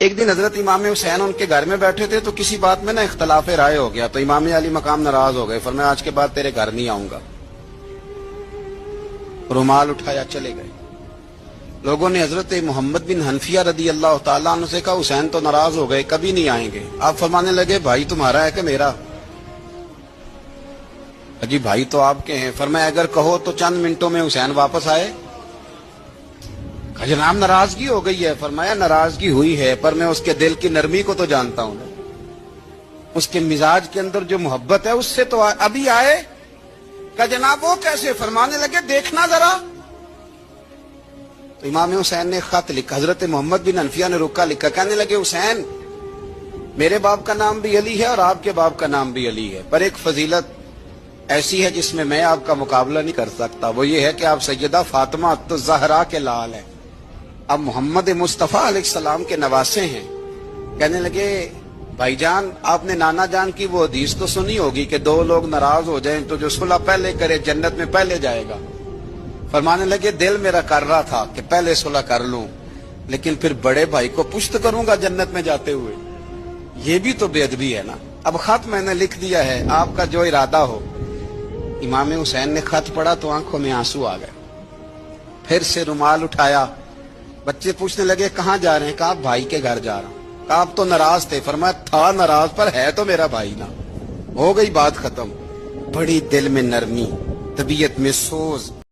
ایک دن حضرت امام حسین ان کے گھر میں بیٹھے تھے تو کسی بات میں نا اختلاف رائے ہو گیا، تو امام علی مقام ناراض ہو گئے، فرمایا آج کے بعد تیرے گھر نہیں آؤں گا، رومال اٹھایا چلے گئے۔ لوگوں نے حضرت محمد بن حنفیہ رضی اللہ تعالیٰ عنہ سے کہا حسین تو ناراض ہو گئے، کبھی نہیں آئیں گے۔ آپ فرمانے لگے بھائی تمہارا ہے کہ میرا؟ جی بھائی تو آپ کے ہیں۔ فرمایا اگر کہو تو چند منٹوں میں حسین واپس آئے۔ جناب ناراضگی ہو گئی ہے۔ فرمایا ناراضگی ہوئی ہے پر میں اس کے دل کی نرمی کو تو جانتا ہوں، اس کے مزاج کے اندر جو محبت ہے اس سے تو ابھی آئے۔ کہ جناب وہ کیسے؟ فرمانے لگے دیکھنا ذرا۔ تو امام حسین نے خط لکھا، حضرت محمد بن حنفیہ نے رکا لکھا، کہنے لگے حسین میرے باپ کا نام بھی علی ہے اور آپ کے باپ کا نام بھی علی ہے، پر ایک فضیلت ایسی ہے جس میں آپ کا مقابلہ نہیں کر سکتا، وہ یہ ہے کہ آپ سیدہ فاطمہ الزہرا کے لال ہیں، اب محمد مصطفیٰ علیہ السلام کے نواسے ہیں۔ کہنے لگے بھائی جان آپ نے نانا جان کی وہ حدیث تو سنی ہوگی کہ دو لوگ ناراض ہو جائیں تو جو صلح پہلے کرے جنت میں پہلے جائے گا۔ فرمانے لگے دل میرا کر رہا تھا کہ پہلے صلح کر لوں، لیکن پھر بڑے بھائی کو پشت کروں گا جنت میں جاتے ہوئے، یہ بھی تو بے ادبی ہے نا۔ اب خط میں نے لکھ دیا ہے، آپ کا جو ارادہ ہو۔ امام حسین نے خط پڑھا تو آنکھوں میں آنسو آ گئے، پھر سے رومال اٹھایا۔ بچے پوچھنے لگے کہاں جا رہے ہیں؟ کہا بھائی کے گھر جا رہا ہوں۔ کہا آپ تو ناراض تھے؟ فرمایا تھا ناراض پر ہے تو میرا بھائی نا، ہو گئی بات ختم۔ بڑی دل میں نرمی، طبیعت میں سوز۔